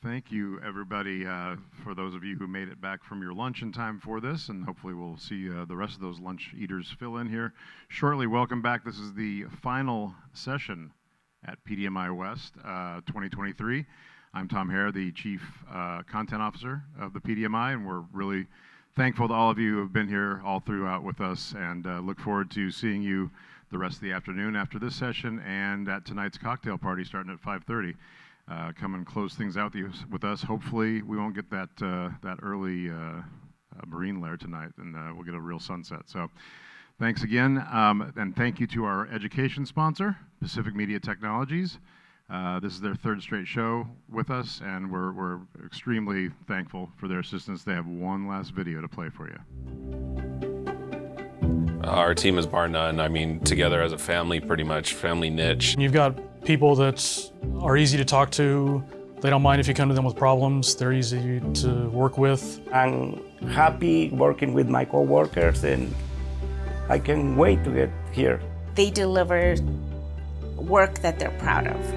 Thank you, everybody, for those of you who made it back from your lunch in time for this, and hopefully we'll see the rest of those lunch eaters fill in here shortly. Welcome back. This is the final session at PDMI West 2023. I'm Tom Hare, the Chief Content Officer of the PDMI, and we're really thankful to all of you who have been here all throughout with us, and look forward to seeing you the rest of the afternoon after this session and at tonight's cocktail party starting at 5:30. Come and close things out with us. Hopefully we won't get that early marine layer tonight, and we'll get a real sunset. So thanks again, and thank you to our education sponsor, Pacific Media Technologies. This is their third straight show with us, and we're extremely thankful for their assistance. They have one last video to play for you. Our team is bar none. I mean, together as a family, pretty much, family niche. You've got people that are easy to talk to. They don't mind if you come to them with problems. They're easy to work with. I'm happy working with my coworkers, and I can't wait to get here. They deliver work that they're proud of,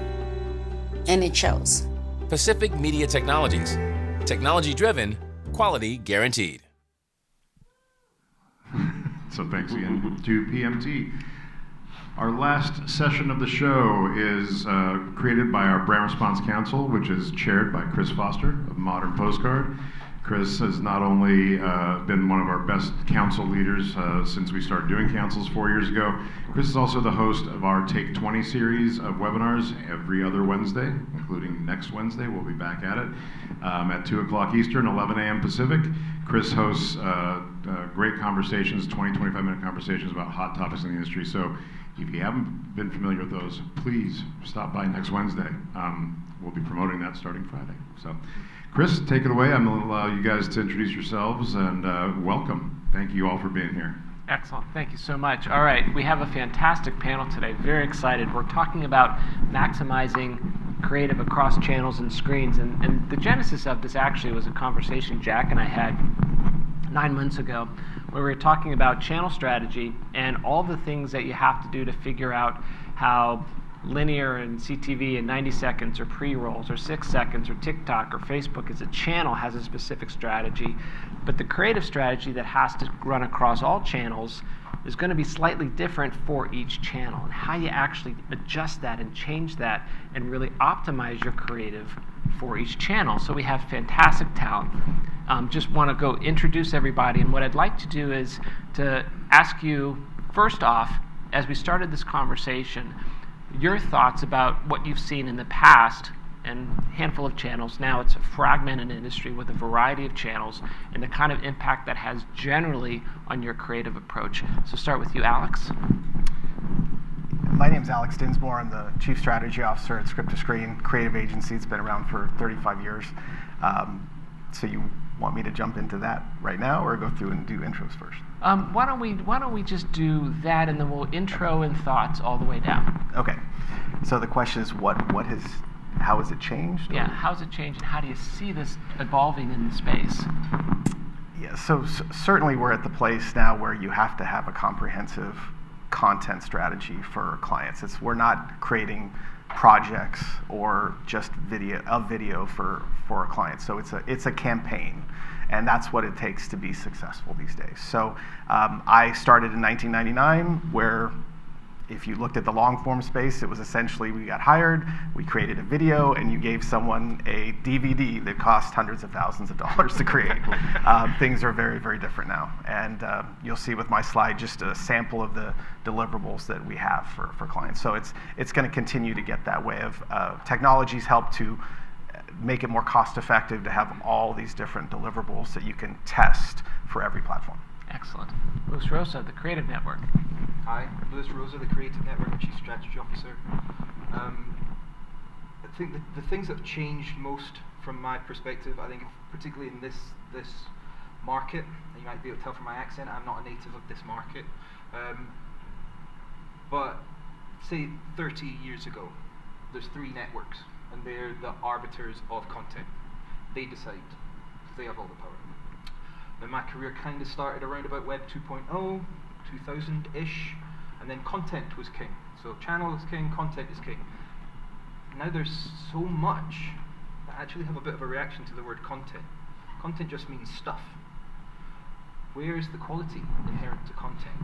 and it shows. Pacific Media Technologies. Technology driven, quality guaranteed. So thanks again to PMT. Our last session of the show is created by our Brand Response Council, which is chaired by Chris Foster of Modern Postcard. Chris has not only been one of our best council leaders since we started doing councils 4 years ago. Chris is also the host of our Take 20 series of webinars every other Wednesday, including next Wednesday. We'll be back at it at 2 o'clock Eastern, 11 a.m. Pacific. Chris hosts great conversations, 25-minute conversations about hot topics in the industry. So if you haven't been familiar with those, please stop by next Wednesday. We'll be promoting that starting Friday. So, Chris, take it away. I'm going to allow you guys to introduce yourselves, and welcome. Thank you all for being here. Excellent. Thank you so much. All right, we have a fantastic panel today. Very excited. We're talking about maximizing creative across channels and screens. And the genesis of this actually was a conversation Jack and I had 9 months ago, where we were talking about channel strategy and all the things that you have to do to figure out how linear and CTV in 90 seconds or pre-rolls or 6 seconds or TikTok or Facebook as a channel has a specific strategy, but the creative strategy that has to run across all channels is going to be slightly different for each channel, and how you actually adjust that and change that and really optimize your creative for each channel. So we have fantastic talent. Just want to go introduce everybody, and what I'd like to do is to ask you, first off, as we started this conversation, your thoughts about what you've seen in the past and a handful of channels. Now it's a fragmented industry with a variety of channels, and the kind of impact that has generally on your creative approach. So start with you, Alex. My name's Alex Dinsmoor. I'm the Chief Strategy Officer at Script to Screen creative agency. It's been around for 35 years. So you want me to jump into that right now, or go through and do intros first? Why don't we just do that, and then we'll intro and thoughts all the way down. Okay. So the question is, how has it changed? Yeah, how's it changed, and how do you see this evolving in the space? Yeah, so certainly we're at the place now where you have to have a comprehensive content strategy for clients. We're not creating projects or just video for a client. So it's a campaign, and that's what it takes to be successful these days. So I started in 1999, where if you looked at the long form space, it was essentially we got hired, we created a video, and you gave someone a DVD that cost hundreds of thousands of dollars to create. Things are very, very different now. And you'll see with my slide just a sample of the deliverables that we have for clients. So it's going to continue to get that way. Technologies help to make it more cost effective to have all these different deliverables that you can test for every platform. Excellent. Luis Rosa, the Creative Network. Hi, I'm Luis Rosa, the Creative Network Chief Strategy Officer. I think the things that have changed most from my perspective, I think particularly in this market, and you might be able to tell from my accent, I'm not a native of this market, but say 30 years ago, there's 3 networks, and they're the arbiters of content. They decide, they have all the power. Now my career kind of started around about Web 2.0, 2000-ish, and then content was king. So channel is king, content is king. Now there's so much I actually have a bit of a reaction to the word content. Content just means stuff. Where is the quality inherent to content?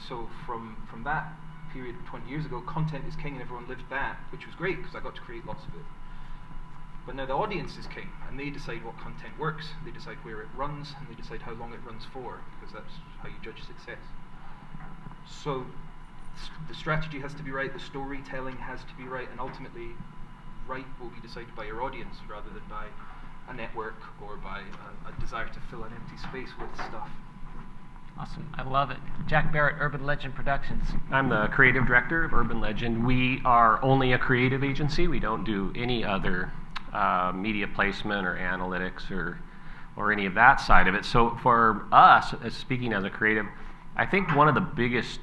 So from that period 20 years ago, content is king and everyone lived that, which was great because I got to create lots of it. But now the audience is king, and they decide what content works, they decide where it runs, and they decide how long it runs for, because that's how you judge success. So the strategy has to be right, the storytelling has to be right, and ultimately right will be decided by your audience rather than by a network or by a desire to fill an empty space with stuff. Awesome. I love it. Jack Barrett, Urban Legend Productions. I'm the creative director of Urban Legend. We are only a creative agency. We don't do any other media placement or analytics or any of that side of it. So for us, speaking as a creative, I think one of the biggest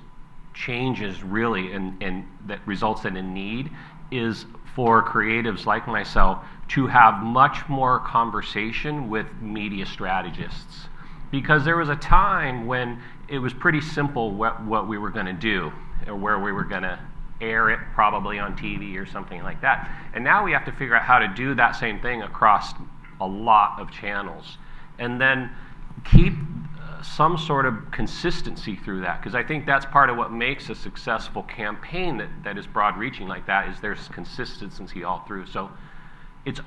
changes really in that results in a need is for creatives like myself to have much more conversation with media strategists. Because there was a time when it was pretty simple what we were going to do, or where we were going to air it, probably on TV or something like that. And now we have to figure out how to do that same thing across a lot of channels. And then keep some sort of consistency through that. Because I think that's part of what makes a successful campaign that is broad-reaching like that, is there's consistency all through. So it's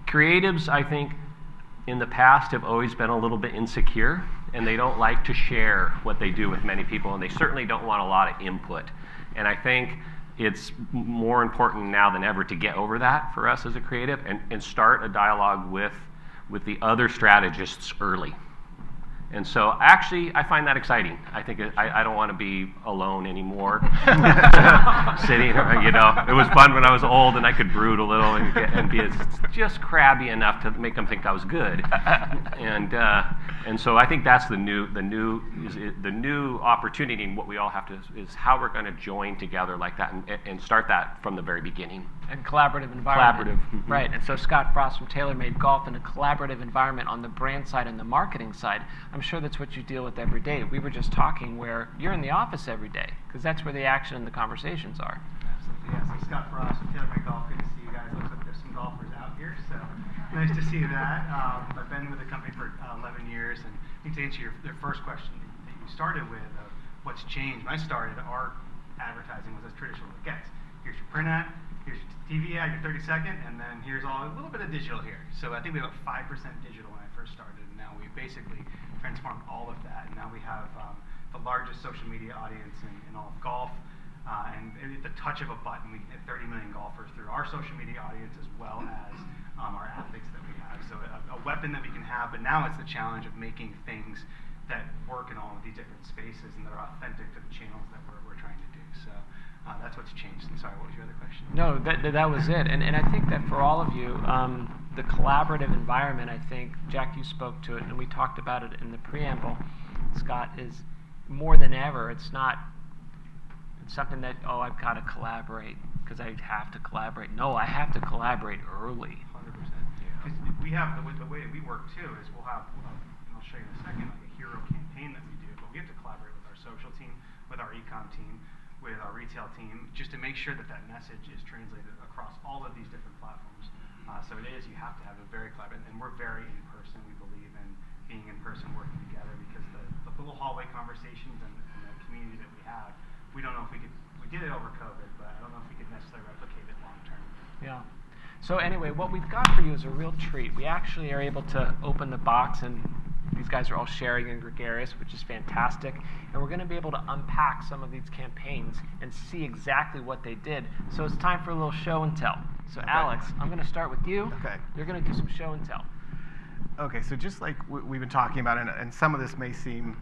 creatives, I think, in the past have always been a little bit insecure, and they don't like to share what they do with many people, and they certainly don't want a lot of input. And I think it's more important now than ever to get over that for us as a creative and start a dialogue with the other strategists early. And so actually, I find that exciting. I think I don't want to be alone anymore. Sitting, it was fun when I was old and I could brood a little and be just crabby enough to make them think I was good. And so I think that's the new opportunity. And what we all have to is how we're going to join together like that and start that from the very beginning. And collaborative environment. Collaborative. Right. And so Scott Frost from TaylorMade Golf, in a collaborative environment on the brand side and the marketing side, I'm sure that's what you deal with every day. We were just talking where you're in the office every day, because that's where the action and the conversations are. Absolutely, yeah. So Scott Frost from TaylorMade Golf, good to see you guys. Looks like there's some golfers out here, so nice to see that. I've been with the company for 11 years, and I think to answer your first question that you started with, what's changed. When I started, our advertising was as traditional as it gets. Here's your print ad, here's your TV ad, your 30-second, and then here's a little bit of digital here. So I think we have 5% digital when I first started, and now we basically transformed all of that. And now we have the largest social media audience in all of golf, and at the touch of a button, we get 30 million golfers through our social media audience, as well as our athletes that we have. So a weapon that we can have, but now it's the challenge of making things that work in all of these different spaces and that are authentic to the channels that we're trying to do. So that's what's changed. And sorry, what was your other question? No, that was it. And I think that for all of you, the collaborative environment, I think, Jack, you spoke to it, and we talked about it in the preamble, Scott, is more than ever, it's something that, I've got to collaborate because I have to collaborate. No, I have to collaborate early. 100%. Because we have, the way we work too, is we'll have, and I'll show you in a second, like a hero campaign that we do, but we have to collaborate with our social team, with our e-com team, with our retail team, just to make sure that message is translated across all of these different platforms. So it is, you have to have a very collaborative, and we're very in person. We believe in being in person, working together, because the little hallway conversations and the community that we have, we don't know if we did it over COVID, but I don't know if we could necessarily replicate it long term. Yeah. So anyway, what we've got for you is a real treat. We actually are able to open the box, and these guys are all sharing and gregarious, which is fantastic. And we're going to be able to unpack some of these campaigns and see exactly what they did. So it's time for a little show and tell. So okay. Alex, I'm going to start with you. Okay. You're going to do some show and tell. Okay, so just like we've been talking about, and some of this may seem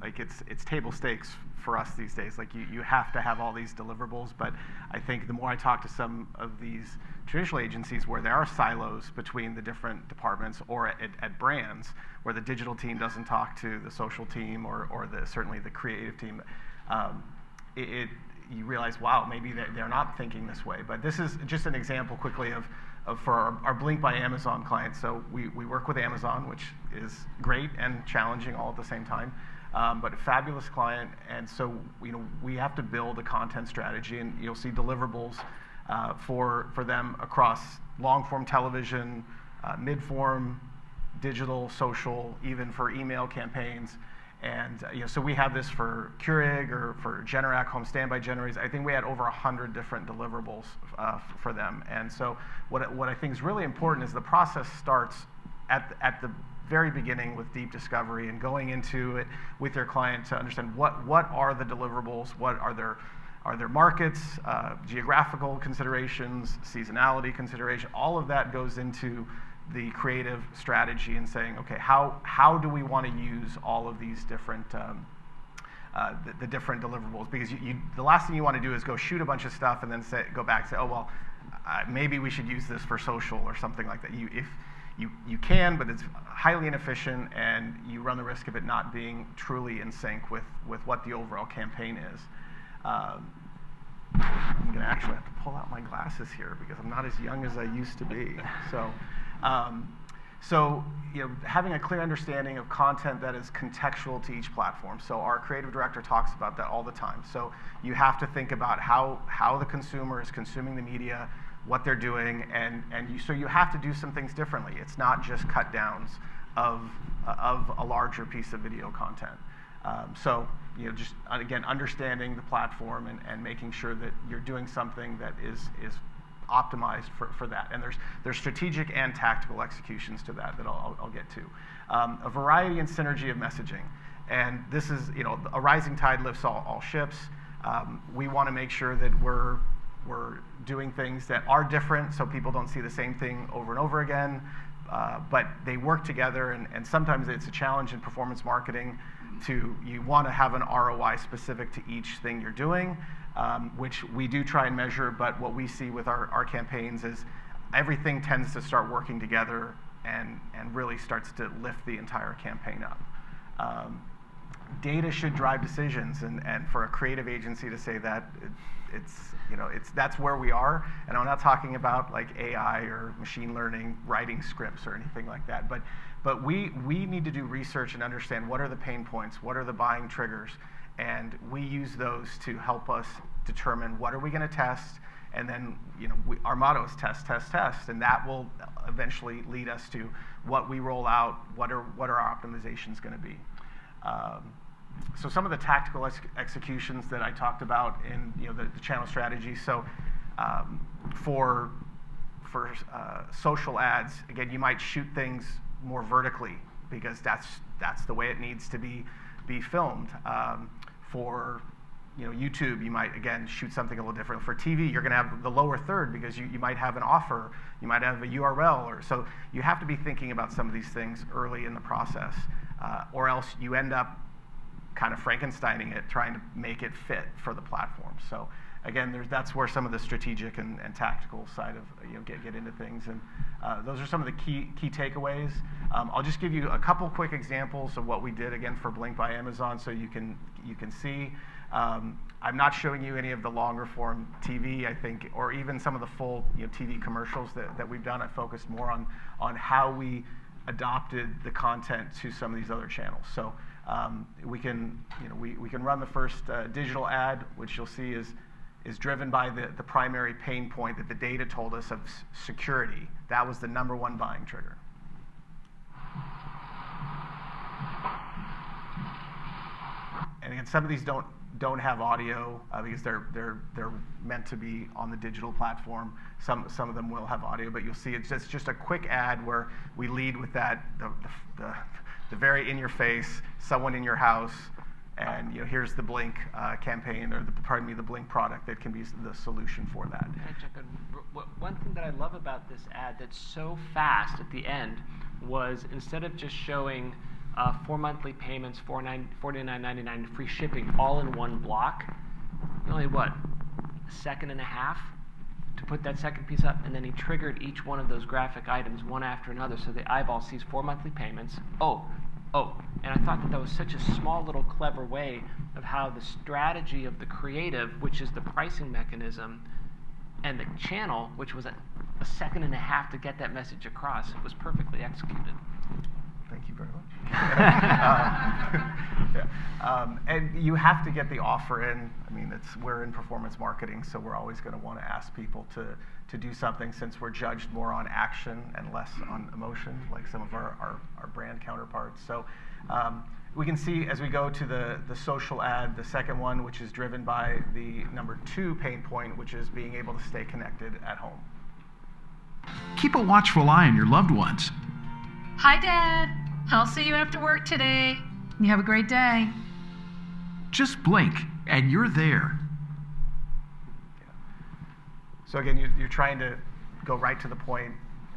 like it's table stakes for us these days. Like you have to have all these deliverables, but I think the more I talk to some of these traditional agencies where there are silos between the different departments, or at brands where the digital team doesn't talk to the social team or certainly the creative team, you realize, wow, maybe they're not thinking this way. But this is just an example quickly of for our Blink by Amazon clients. So we work with Amazon, which is great and challenging all at the same time. But a fabulous client, and so we have to build a content strategy, and you'll see deliverables for them across long-form television, mid-form, digital, social, even for email campaigns. And so we have this for Keurig or for Generac home standby generators. I think we had over 100 different deliverables for them. And so what I think is really important is the process starts at the very beginning with deep discovery and going into it with your client to understand what are the deliverables, what are their markets, geographical considerations, seasonality consideration. All of that goes into the creative strategy and saying, okay, how do we want to use all of these different the different deliverables? Because the last thing you want to do is go shoot a bunch of stuff and then go back and say, oh well, maybe we should use this for social or something like that. You can, but it's highly inefficient, and you run the risk of it not being truly in sync with what the overall campaign is. I'm going to actually have to pull out my glasses here because I'm not as young as I used to be. So, having a clear understanding of content that is contextual to each platform. So our creative director talks about that all the time. So you have to think about how the consumer is consuming the media, what they're doing, and so you have to do some things differently. It's not just cut downs of a larger piece of video content. So just again understanding the platform and making sure that you're doing something that is optimized for that. And there's strategic and tactical executions to that I'll get to. A variety and synergy of messaging. And this is, a rising tide lifts all ships. We want to make sure that we're doing things that are different so people don't see the same thing over and over again, but they work together, and sometimes it's a challenge in performance marketing you want to have an ROI specific to each thing you're doing, which we do try and measure, but what we see with our campaigns is everything tends to start working together and really starts to lift the entire campaign up. Data should drive decisions, and for a creative agency to say that, that's where we are. And I'm not talking about like AI or machine learning writing scripts or anything like that, but we need to do research and understand what are the pain points, what are the buying triggers, and we use those to help us determine what are we going to test. And then, our motto is test, test, test, and that will eventually lead us to what we roll out, what are our optimizations going to be. So some of the tactical executions that I talked about in the channel strategy. So for social ads, again, you might shoot things more vertically because that's the way it needs to be filmed. For YouTube, you might again shoot something a little different. For TV, you're going to have the lower third because you might have an offer, you might have a URL, so you have to be thinking about some of these things early in the process, or else you end up kind of Frankensteining it, trying to make it fit for the platform. So again, that's where some of the strategic and tactical side of get into things, and those are some of the key takeaways. I'll just give you a couple quick examples of what we did again for Blink by Amazon, so you can see. I'm not showing you any of the longer form TV, I think, or even some of the full TV commercials that we've done. I focused more on how we adopted the content to some of these other channels. So we can run the first digital ad, which you'll see is driven by the primary pain point that the data told us of security. That was the #1 buying trigger. And again, some of these don't have audio because they're meant to be on the digital platform. Some of them will have audio, but you'll see it's just a quick ad where we lead with that the very in your face, someone in your house, and here's the Blink campaign, or the Blink product that can be the solution for that. Can I check on one thing that I love about this ad that's so fast at the end was instead of just showing 4 monthly payments, $49.99 free shipping, all in one block, only a second and a half to put that second piece up, and then he triggered each one of those graphic items one after another, so the eyeball sees 4 monthly payments. And I thought that was such a small little clever way of how the strategy of the creative, which is the pricing mechanism, and the channel, which was a second and a half to get that message across, was perfectly executed. Thank you very much. And you have to get the offer in. I mean, we're in performance marketing, so we're always going to want to ask people to do something, since we're judged more on action and less on emotion, like some of our brand counterparts. So we can see as we go to the social ad, the second one, which is driven by the number 2 pain point, which is being able to stay connected at home. Keep a watchful eye on your loved ones. Hi, Dad. I'll see you after work today. You have a great day. Just blink, and you're there. So again, you're trying to go right to the point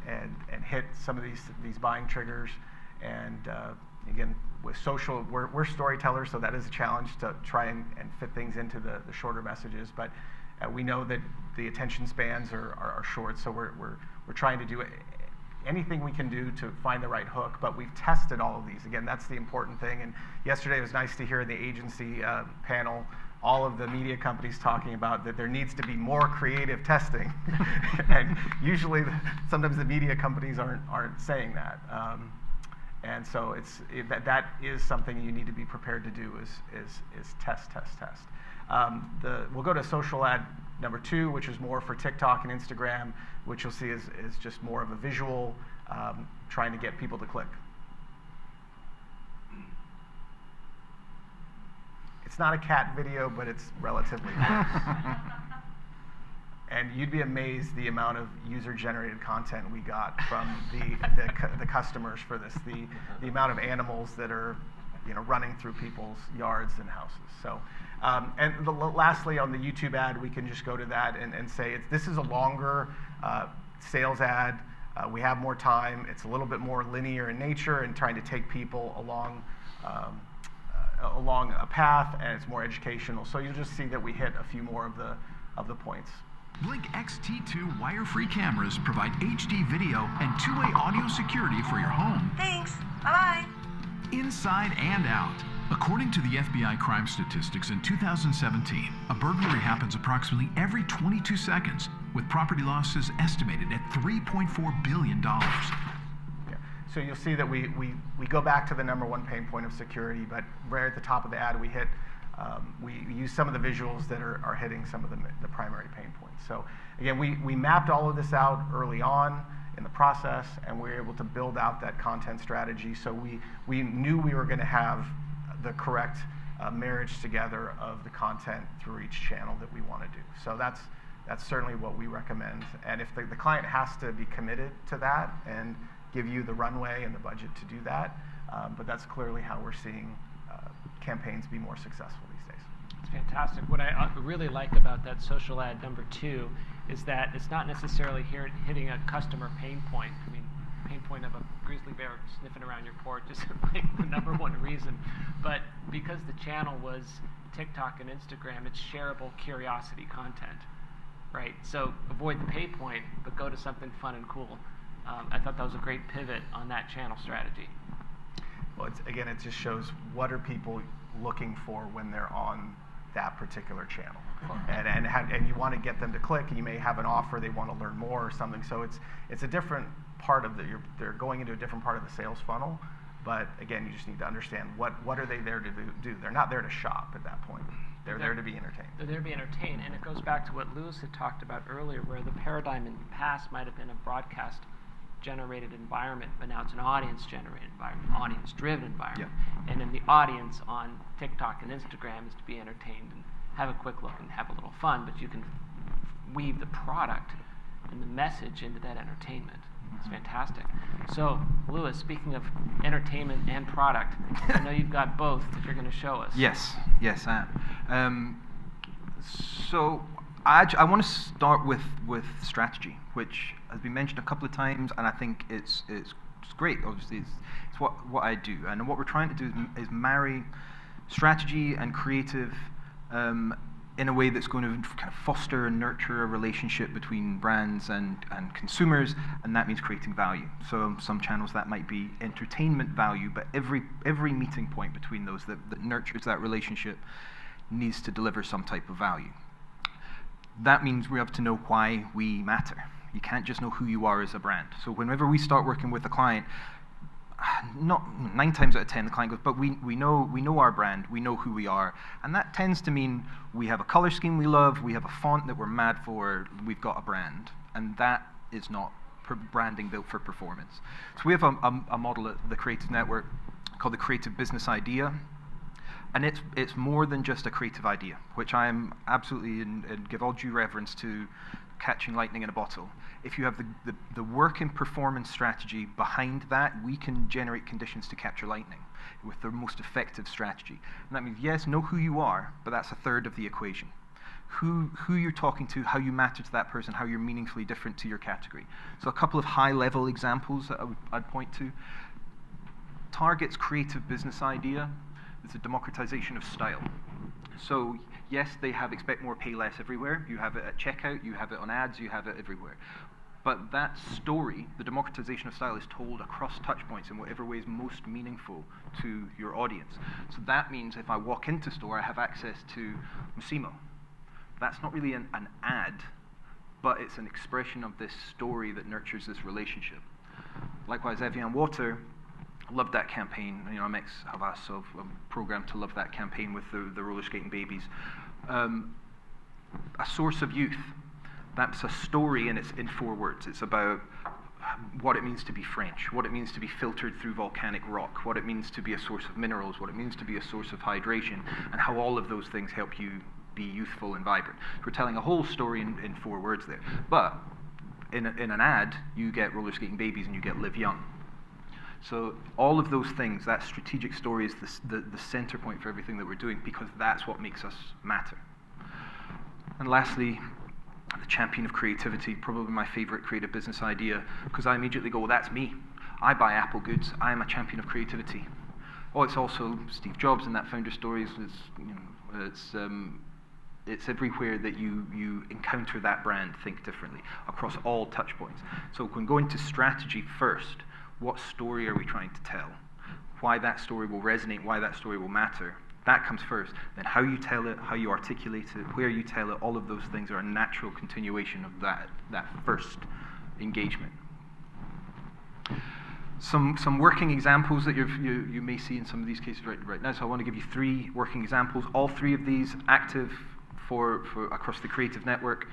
and hit some of these buying triggers. And again, with social, we're storytellers, so that is a challenge to try and fit things into the shorter messages. But we know that the attention spans are short, so we're trying to do anything we can do to find the right hook. But we've tested all of these. Again, that's the important thing. And yesterday it was nice to hear in the agency panel all of the media companies talking about that there needs to be more creative testing. And usually, sometimes the media companies aren't saying that. And so that is something you need to be prepared to do is test. We'll go to social ad number 2, which is more for TikTok and Instagram, which you'll see is just more of a visual, trying to get people to click. It's not a cat video, but it's relatively close. And you'd be amazed the amount of user-generated content we got from the customers for this. The amount of animals that are, running through people's yards and houses. So, and lastly, on the YouTube ad, we can just go to that and say this is a longer sales ad. We have more time. It's a little bit more linear in nature and trying to take people along a path, and it's more educational. So you'll just see that we hit a few more of the points. Blink XT2 wire-free cameras provide HD video and 2-way audio security for your home. Thanks. Bye-bye. Inside and out. According to the FBI crime statistics in 2017, a burglary happens approximately every 22 seconds, with property losses estimated at $3.4 billion. So you'll see that we go back to the number 1 pain point of security, but right at the top of the ad, we use some of the visuals that are hitting some of the primary pain points. So again, we mapped all of this out early on in the process, and we were able to build out that content strategy. So we knew we were going to have the correct marriage together of the content through each channel that we want to do. So that's certainly what we recommend. And if the client has to be committed to that and give you the runway and the budget to do that, but that's clearly how we're seeing campaigns be more successful these days. It's fantastic. What I really like about that social ad number 2 is that it's not necessarily hitting a customer pain point. I mean, pain point of a grizzly bear sniffing around your porch isn't like the number 1 reason, but because the channel was TikTok and Instagram, it's shareable curiosity content, right? So avoid the pay point, but go to something fun and cool. I thought that was a great pivot on that channel strategy. Well, it just shows what are people looking for when they're on that particular channel, and you want to get them to click, and you may have an offer they want to learn more or something. So it's a different part of they're going into a different part of the sales funnel. But again, you just need to understand what are they there to do. They're not there to shop at that point. They're there to be entertained. They're there to be entertained, and it goes back to what Lewis had talked about earlier, where the paradigm in the past might have been a broadcast-generated environment, but now it's an audience-generated environment, audience-driven environment. Yep. And then the audience on TikTok and Instagram is to be entertained and have a quick look and have a little fun, but you can weave the product and the message into that entertainment. It's fantastic. So, Lewis, speaking of entertainment and product, I know you've got both that you're going to show us. Yes, I am. So, I want to start with strategy, which has been mentioned a couple of times, and I think it's great. Obviously, it's what I do, and what we're trying to do is marry strategy and creative in a way that's going to kind of foster and nurture a relationship between brands and consumers, and that means creating value. So some channels that might be entertainment value, but every meeting point between those that nurtures that relationship needs to deliver some type of value. That means we have to know why we matter. You can't just know who you are as a brand. So whenever we start working with a client, not 9 times out of 10 the client goes, but we know our brand, we know who we are, and that tends to mean we have a color scheme we love, we have a font that we're mad for, we've got a brand, and that is not branding built for performance. So we have a model at the Creative Network called the Creative Business Idea, and it's more than just a creative idea, which I am absolutely, and give all due reverence to, catching lightning in a bottle. If you have the work and performance strategy behind that, we can generate conditions to capture lightning with the most effective strategy. And that means, yes, know who you are, but that's a third of the equation. Who you're talking to, how you matter to that person, how you're meaningfully different to your category. So a couple of high-level examples that I'd point to. Target's creative business idea is a democratization of style. So yes, they have expect more, pay less everywhere. You have it at checkout, you have it on ads, you have it everywhere. But that story, the democratization of style, is told across touch points in whatever way is most meaningful to your audience. So that means if I walk into store, I have access to Musimo. That's not really an ad, but it's an expression of this story that nurtures this relationship. Likewise, Evian Water, loved that campaign. You know, I'm ex-Havas, so I'm programmed to love that campaign with the roller skating babies. A source of youth. That's a story, and it's in 4 words. It's about what it means to be French, what it means to be filtered through volcanic rock, what it means to be a source of minerals, what it means to be a source of hydration, and how all of those things help you be youthful and vibrant. We're telling a whole story in 4 words there. But in an ad, you get roller skating babies and you get live young. So all of those things, that strategic story is the center point for everything that we're doing, because that's what makes us matter. And lastly, the champion of creativity, probably my favorite creative business idea, because I immediately go, well, that's me. I buy Apple goods. I am a champion of creativity. Oh, it's also Steve Jobs in that founder stories. It's everywhere that you encounter that brand, think differently across all touch points. So when going to strategy first, what story are we trying to tell? Why that story will resonate, why that story will matter. That comes first. Then how you tell it, how you articulate it, where you tell it, all of those things are a natural continuation of that first engagement. Some working examples that you may see in some of these cases right now. So I want to give you 3 working examples. All 3 of these active for across the Creative Network.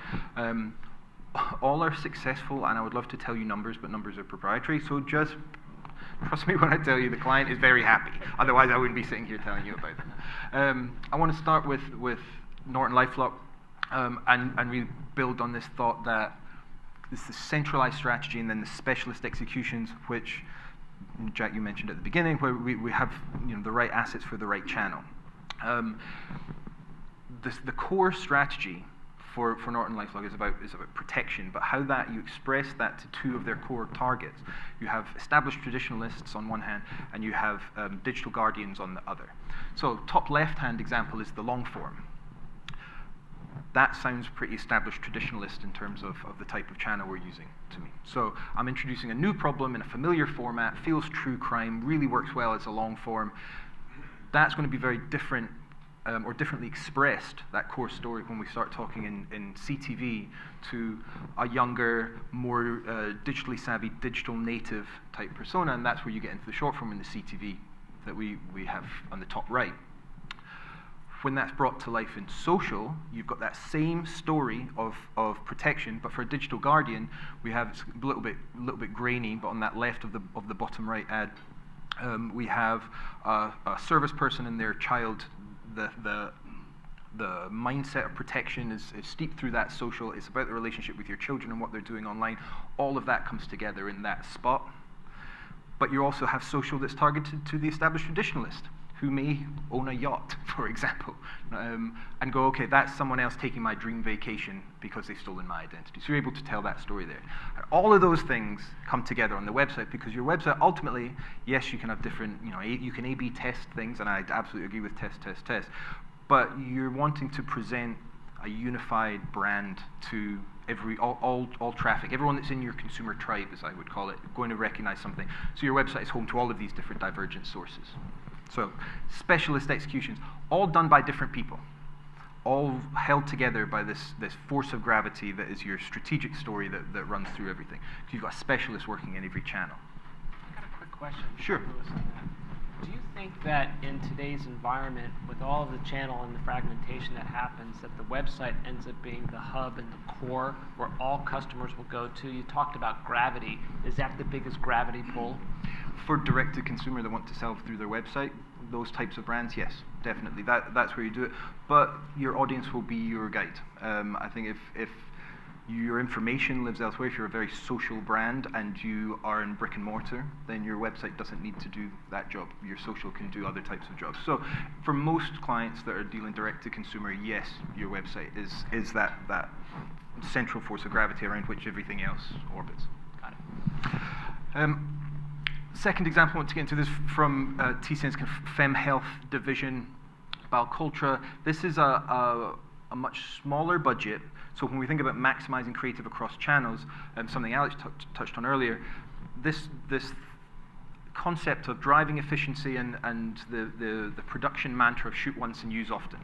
All are successful, and I would love to tell you numbers, but numbers are proprietary, so just trust me when I tell you the client is very happy. Otherwise, I wouldn't be sitting here telling you about them. I want to start with Norton LifeLock and really build on this thought that it's the centralized strategy and then the specialist executions, which, Jack, you mentioned at the beginning, where we have the right assets for the right channel. The core strategy for Norton LifeLock is about protection, but how that you express that to 2 of their core targets. You have established traditionalists on one hand, and you have digital guardians on the other. So top left-hand example is the long form. That sounds pretty established traditionalist in terms of the type of channel we're using to me. So I'm introducing a new problem in a familiar format, feels true crime, really works well as a long form. That's going to be very different or differently expressed, that core story, when we start talking in CTV to a younger, more digitally savvy, digital native type persona, and that's where you get into the short form in the CTV that we have on the top right. When that's brought to life in social, you've got that same story of protection, but for a digital guardian, we have, it's a little bit grainy, but on that left of the bottom right ad, we have a service person and their child. The mindset of protection is steeped through that social. It's about the relationship with your children and what they're doing online. All of that comes together in that spot. But you also have social that's targeted to the established traditionalist, who may own a yacht, for example, and go, okay, that's someone else taking my dream vacation because they've stolen my identity. So you're able to tell that story there. And all of those things come together on the website, because your website ultimately, yes, you can have different, you can A/B test things, and I absolutely agree with test, but you're wanting to present a unified brand to all traffic, everyone that's in your consumer tribe, as I would call it, going to recognize something. So your website is home to all of these different divergent sources. So specialist executions, all done by different people, all held together by this force of gravity that is your strategic story that runs through everything. You've got a specialist working in every channel. I got a quick question. Sure. Louis, on that. Do you think that in today's environment, with all of the channel and the fragmentation that happens, that the website ends up being the hub and the core where all customers will go to? You talked about gravity. Is that the biggest gravity pull? For direct-to-consumer that want to sell through their website, those types of brands, yes, definitely. That's where you do it. But your audience will be your guide. I think if your information lives elsewhere, if you're a very social brand and you are in brick and mortar, then your website doesn't need to do that job. Your social can do other types of jobs. So for most clients that are dealing direct-to-consumer, yes, your website is that central force of gravity around which everything else orbits. Got it. Second example I want to get into this from TCN's kind of Fem Health division, Balcultra. This is a much smaller budget. So when we think about maximizing creative across channels, something Alex touched on earlier, this concept of driving efficiency and the production mantra of shoot once and use often.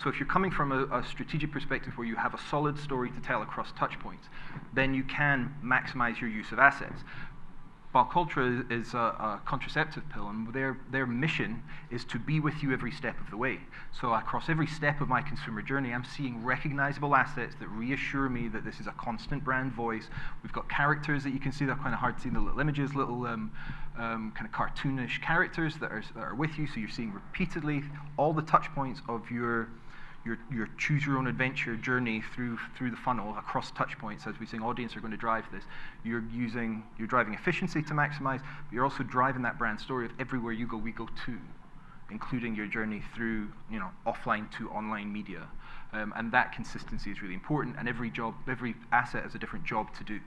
So if you're coming from a strategic perspective where you have a solid story to tell across touch points, then you can maximize your use of assets. Balcultra is a contraceptive pill, and their mission is to be with you every step of the way. So across every step of my consumer journey, I'm seeing recognizable assets that reassure me that this is a constant brand voice. We've got characters that you can see, they're kind of hard to see, the little images, little kind of cartoonish characters that are with you, so you're seeing repeatedly all the touch points of your choose your own adventure journey through the funnel across touch points. As we're saying, audience are going to drive this. You're driving efficiency to maximize, but you're also driving that brand story of everywhere you go, we go to, including your journey through offline to online media. And that consistency is really important, and every asset has a different job to do.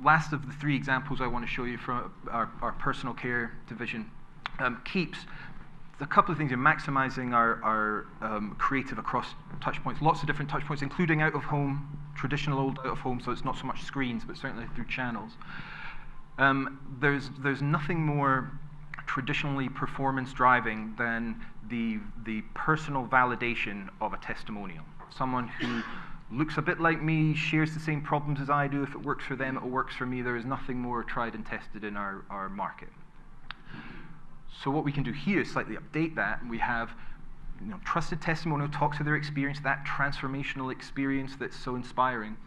Last of the three examples I want to show you from our personal care division, Keeps. A couple of things. You're maximizing our creative across touch points, lots of different touch points, including out of home, traditional old out of home, so it's not so much screens, but certainly through channels. There's nothing more traditionally performance driving than the personal validation of a testimonial. Someone who looks a bit like me, shares the same problems as I do. If it works for them, it works for me. There is nothing more tried and tested in our market. So what we can do here is slightly update that, and we have trusted testimonial talks to their experience, that transformational experience that's so inspiring.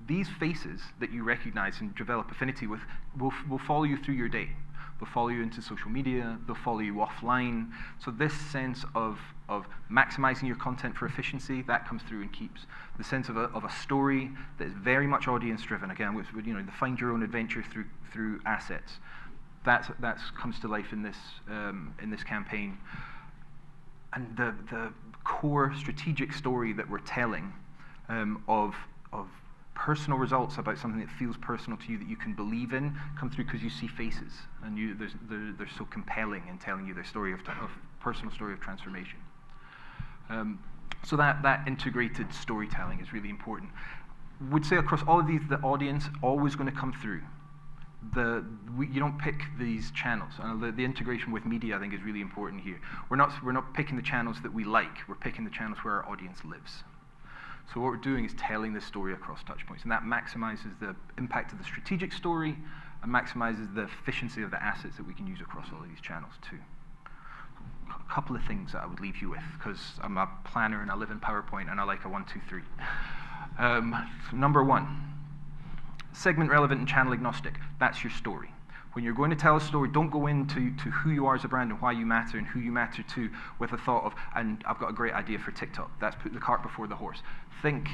These faces that you recognize and develop affinity with will follow you through your day. They'll follow you into social media, they'll follow you offline. So this sense of maximizing your content for efficiency, that comes through in Keeps. The sense of a story that is very much audience driven, again, with the find your own adventure through assets. That comes to life in this campaign, and the core strategic story that we're telling of personal results about something that feels personal to you that you can believe in come through because you see faces and they're so compelling in telling you their story of personal story of transformation. So that integrated storytelling is really important. Would say across all of these, the audience always going to come through. You don't pick these channels. The integration with media, I think, is really important here. We're not picking the channels that we like. We're picking the channels where our audience lives. So what we're doing is telling this story across touch points, and that maximizes the impact of the strategic story and maximizes the efficiency of the assets that we can use across all of these channels too. A couple of things that I would leave you with, because I'm a planner and I live in PowerPoint and I like a 1, 2, 3. Number one. Segment relevant and channel agnostic. That's your story. When you're going to tell a story, don't go into who you are as a brand and why you matter and who you matter to with a thought of, and I've got a great idea for TikTok. That's put the cart before the horse. Think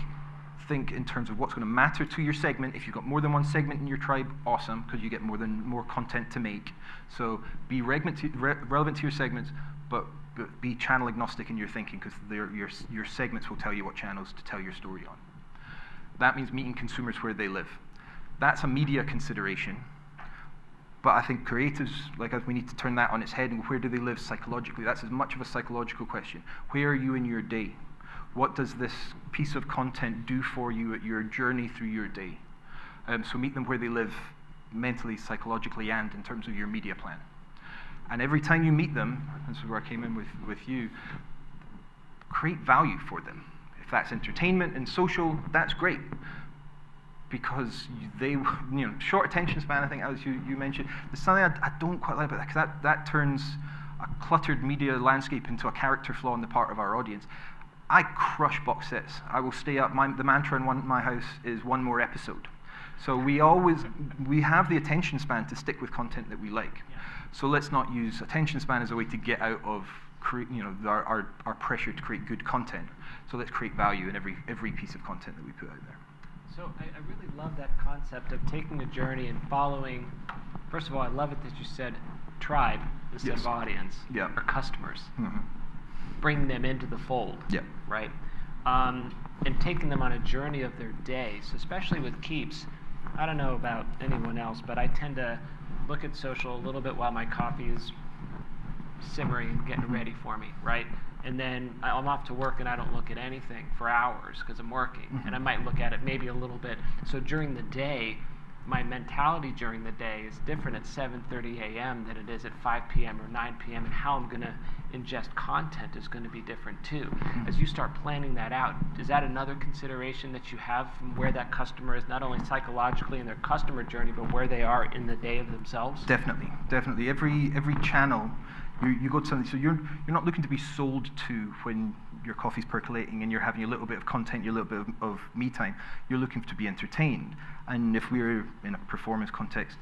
in terms of what's going to matter to your segment. If you've got more than one segment in your tribe, awesome, because you get more content to make. So be relevant to your segments, but be channel agnostic in your thinking, because your segments will tell you what channels to tell your story on. That means meeting consumers where they live. That's a media consideration, but I think creatives, like us, we need to turn that on its head, and where do they live psychologically? That's as much of a psychological question. Where are you in your day? What does this piece of content do for you at your journey through your day? So meet them where they live mentally, psychologically, and in terms of your media plan. And every time you meet them, this is where I came in with you, create value for them. If that's entertainment and social, that's great. because they, short attention span, I think, as you mentioned. There's something I don't quite like about that, because that turns a cluttered media landscape into a character flaw on the part of our audience. I crush box sets. I will stay up. The mantra in my house is one more episode. So we have the attention span to stick with content that we like. Yeah. So let's not use attention span as a way to get out of our pressure to create good content. So let's create value in every piece of content that we put out there. So I really love that concept of taking a journey and following. First of all, I love it that you said tribe instead of audience or customers. Mm-hmm. Bring them into the fold, right? And taking them on a journey of their day. So especially with Keeps, I don't know about anyone else, but I tend to look at social a little bit while my coffee is simmering and getting ready for me, right? And then I'm off to work and I don't look at anything for hours because I'm working. Mm-hmm. And I might look at it maybe a little bit. So during the day, my mentality during the day is different at 7:30 a.m. than it is at 5 p.m. or 9 p.m. And how I'm going to ingest content is going to be different too. Mm-hmm. As you start planning that out, is that another consideration that you have from where that customer is, not only psychologically in their customer journey, but where they are in the day of themselves? Definitely. Every channel, you go to something, so you're not looking to be sold to when your coffee's percolating and you're having a little bit of content, a little bit of me time. You're looking to be entertained. And if we're in a performance context,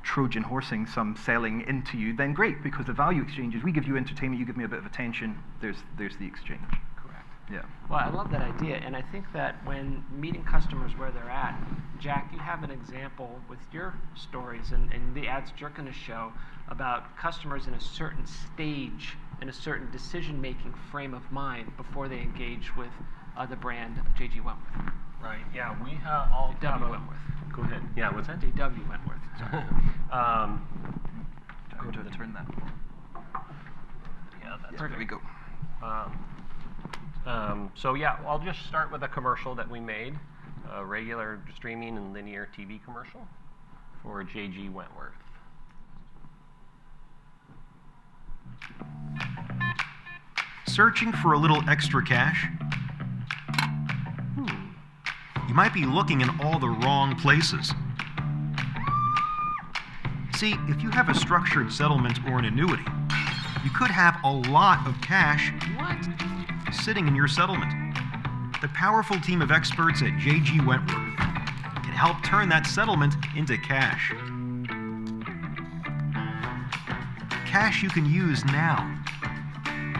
Trojan horsing some selling into you, then great, because the value exchange is we give you entertainment, you give me a bit of attention, there's the exchange. Correct. Yeah. Well, I love that idea, and I think that when meeting customers where they're at, Jack, you have an example with your stories and the ads that you're going to show about customers in a certain stage, in a certain decision-making frame of mind before they engage with the brand J.G. Wentworth. Right. Yeah, we all D.W. Wentworth. Go ahead. Yeah, what's that? D.W. Wentworth. Go to turn that. Yeah, that's there we go. So yeah, I'll just start with a commercial that we made, a regular streaming and linear TV commercial for J.G. Wentworth. Searching for a little extra cash? You might be looking in all the wrong places. See, if you have a structured settlement or an annuity, you could have a lot of cash sitting in your settlement. The powerful team of experts at J.G. Wentworth can help turn that settlement into cash. Cash you can use now.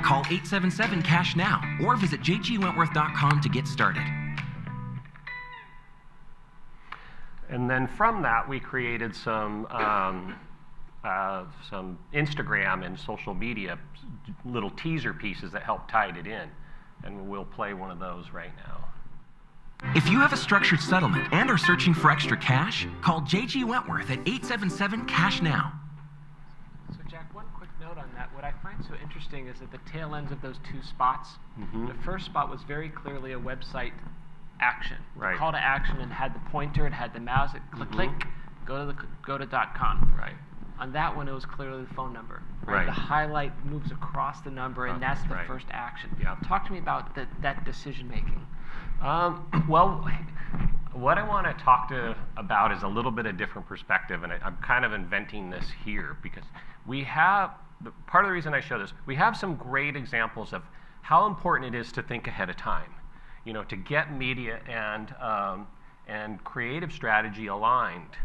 Call 877-CASH now or visit jgwentworth.com to get started. And then from that, we created some Instagram and social media little teaser pieces that help tied it in. And we'll play one of those right now. If you have a structured settlement and are searching for extra cash, call J.G. Wentworth at 877-CASH now. So Jack, one quick note on that. What I find so interesting is at the tail ends of those two spots, the first spot was very clearly a website action. Right. The call to action, and had the pointer, it had the mouse, click, go to .com. Right. On that one, it was clearly the phone number. Right. The highlight moves across the number, and that's the first action. Yeah. Talk to me about that decision making. Well, what I want to talk about is a little bit of different perspective, and I'm kind of inventing this here because we have, part of the reason I show this, we have some great examples of how important it is to think ahead of time. To get media and creative strategy aligned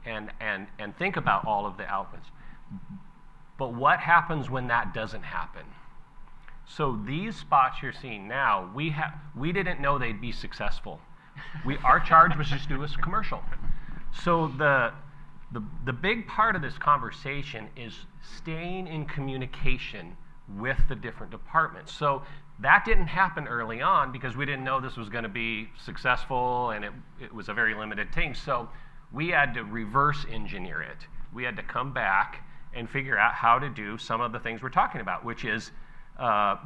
and think about all of the outlets. But what happens when that doesn't happen? So these spots you're seeing now, we didn't know they'd be successful. Our charge was just to do a commercial. So the big part of this conversation is staying in communication with the different departments. So that didn't happen early on because we didn't know this was going to be successful, and it was a very limited thing. So we had to reverse engineer it. We had to come back and figure out how to do some of the things we're talking about, which is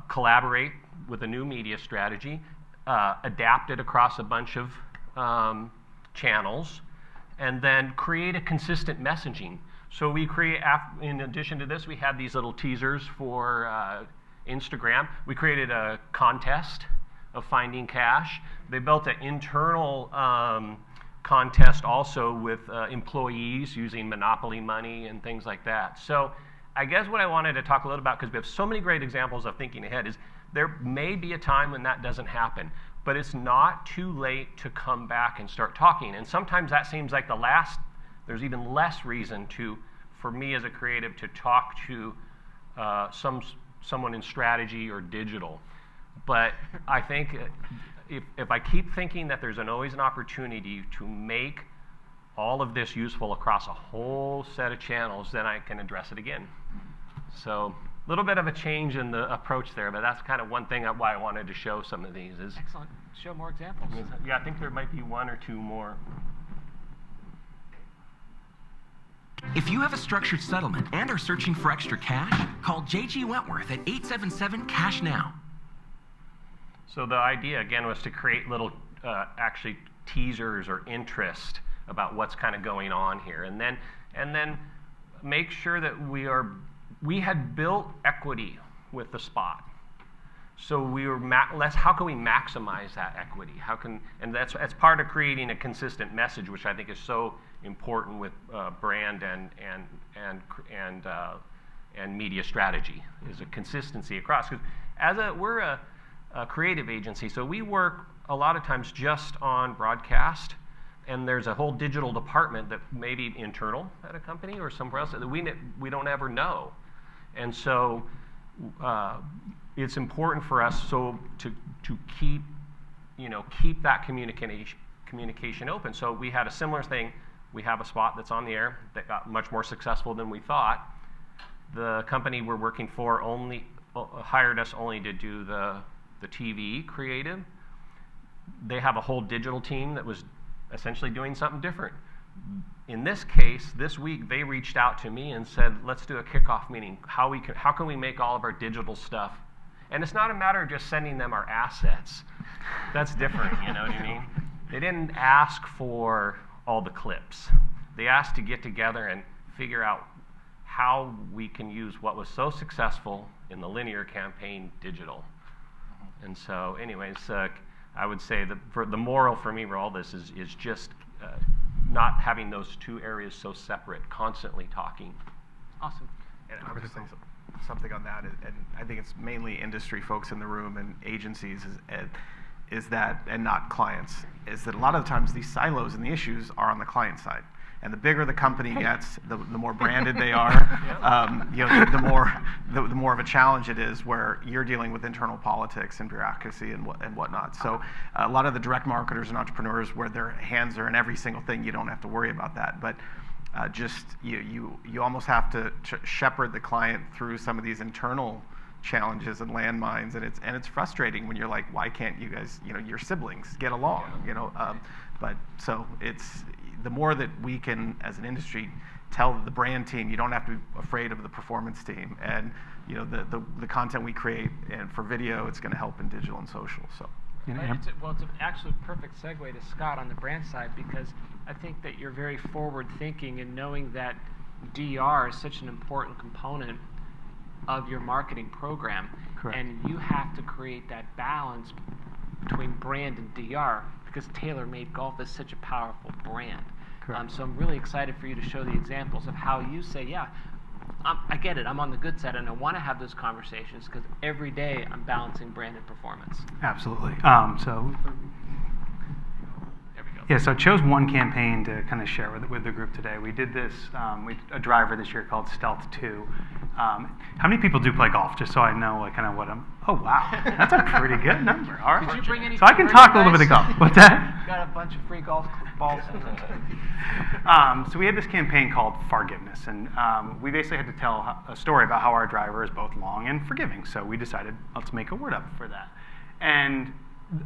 collaborate with a new media strategy, adapt it across a bunch of channels, and then create a consistent messaging. So we in addition to this, we had these little teasers for Instagram. We created a contest of finding cash. They built an internal contest also with employees using monopoly money and things like that. So I guess what I wanted to talk a little about, because we have so many great examples of thinking ahead, is there may be a time when that doesn't happen, but it's not too late to come back and start talking. And sometimes that seems like there's even less reason for me as a creative to talk to someone in strategy or digital. But I think if I keep thinking that there's always an opportunity to make all of this useful across a whole set of channels, then I can address it again. So a little bit of a change in the approach there, but that's kind of one thing why I wanted to show some of these. Excellent. Show more examples. Yeah, I think there might be one or two more. If you have a structured settlement and are searching for extra cash, call J.G. Wentworth at 877-CASH-NOW. So the idea, again, was to create little actually teasers or interest about what's kind of going on here. And then make sure that we had built equity with the spot. So we were how can we maximize that equity? And that's part of creating a consistent message, which I think is so important with brand and media strategy, is a consistency across. Because we're a creative agency, so we work a lot of times just on broadcast, and there's a whole digital department that may be internal at a company or somewhere else that we don't ever know. And so it's important for us to keep that communication open. So we had a similar thing. We have a spot that's on the air that got much more successful than we thought. The company we're working for hired us only to do the TV creative. They have a whole digital team that was essentially doing something different. In this case, this week, they reached out to me and said, let's do a kickoff meeting. How can we make all of our digital stuff? And it's not a matter of just sending them our assets. That's different, you know what I mean? They didn't ask for all the clips. They asked to get together and figure out how we can use what was so successful in the linear campaign digital. And so anyways, I would say that the moral for me for all this is just not having those two areas so separate, constantly talking. Awesome. And I would just say something on that, and I think it's mainly industry folks in the room and agencies, is that, and not clients, is that a lot of the times these silos and the issues are on the client side. And the bigger the company gets, the more branded they are, the more of a challenge it is, where you're dealing with internal politics and bureaucracy and whatnot. So a lot of the direct marketers and entrepreneurs, where their hands are in every single thing, you don't have to worry about that. But you almost have to shepherd the client through some of these internal challenges and landmines, and it's frustrating when you're like, why can't you guys, your siblings get along, but so it's the more that we can, as an industry, tell the brand team, you don't have to be afraid of the performance team, and the content we create, and for video, it's going to help in digital and social. So. It's an actually perfect segue to Scott on the brand side, because I think that you're very forward thinking in knowing that DR is such an important component of your marketing program. Correct. And you have to create that balance between brand and DR, because TaylorMade Golf is such a powerful brand. So I'm really excited for you to show the examples of how you say, I get it, I'm on the good side, and I want to have those conversations, because every day I'm balancing brand and performance. Absolutely. So I chose one campaign to kind of share with the group today. We did this, a driver this year called Stealth 2. How many people do play golf? Just so I know kind of what I'm. Oh wow, that's a pretty good number. All right. Did you bring any? So I can talk a little bit of golf. What's that? Got a bunch of free golf balls. So we had this campaign called Forgiveness, and we basically had to tell a story about how our driver is both long and forgiving. So we decided, let's make a word up for that. And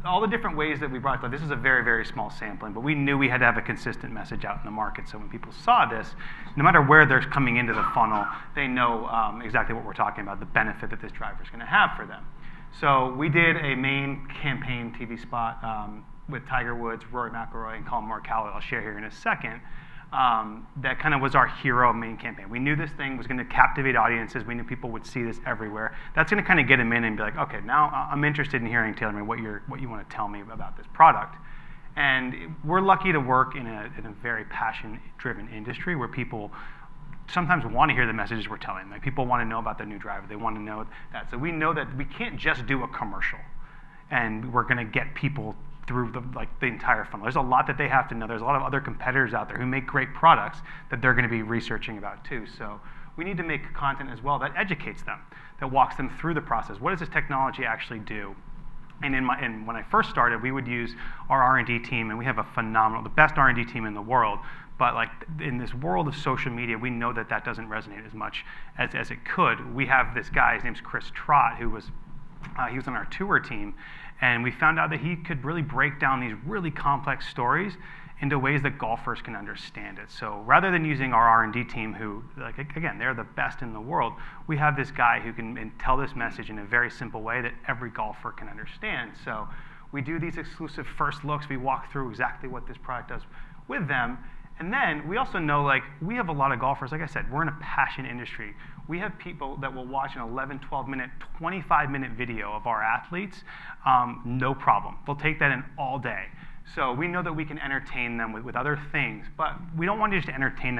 all the different ways that we brought it, this is a very, very small sampling, but we knew we had to have a consistent message out in the market. So when people saw this, no matter where they're coming into the funnel, they know exactly what we're talking about, the benefit that this driver is going to have for them. So we did a main campaign TV spot with Tiger Woods, Rory McIlroy, and Colin Morikawa, I'll share here in a second. That kind of was our hero main campaign. We knew this thing was going to captivate audiences. We knew people would see this everywhere. That's going to kind of get them in and be like, okay, now I'm interested in hearing, TaylorMade, what you want to tell me about this product. And we're lucky to work in a very passion-driven industry where people sometimes want to hear the messages we're telling. Like, people want to know about the new driver. They want to know that. So we know that we can't just do a commercial, and we're going to get people through the entire funnel. There's a lot that they have to know. There's a lot of other competitors out there who make great products that they're going to be researching about too. So we need to make content as well that educates them, that walks them through the process. What does this technology actually do? And when I first started, we would use our R&D team, and we have the best R&D team in the world. But like in this world of social media, we know that doesn't resonate as much as it could. We have this guy, his name's Chris Trott, who was he was on our tour team, and we found out that he could really break down these really complex stories into ways that golfers can understand it. So rather than using our R&D team, who, like, again, they're the best in the world, we have this guy who can tell this message in a very simple way that every golfer can understand. So we do these exclusive first looks. We walk through exactly what this product does with them. And then we also know, like, we have a lot of golfers. Like I said, we're in a passion industry. We have people that will watch an 11, 12-minute, 25-minute video of our athletes, no problem. They'll take that in all day. So we know that we can entertain them with other things, but we don't want to just entertain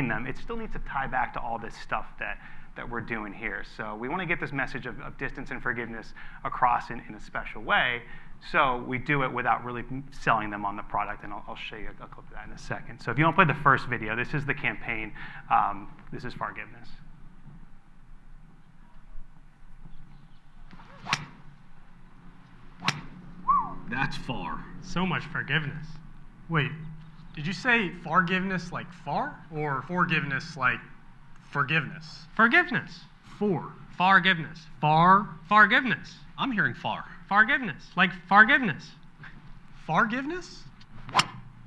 them. It still needs to tie back to all this stuff that we're doing here. So we want to get this message of distance and forgiveness across in a special way. So we do it without really selling them on the product, and I'll show you a clip of that in a second. So if you want to play the first video, this is the campaign. This is Forgiveness. That's far. So much forgiveness. Wait, did you say forgiveness like far, or forgiveness like forgiveness? Forgiveness. Forgiveness. Forgiveness. I'm hearing far. Forgiveness. Like forgiveness. Forgiveness?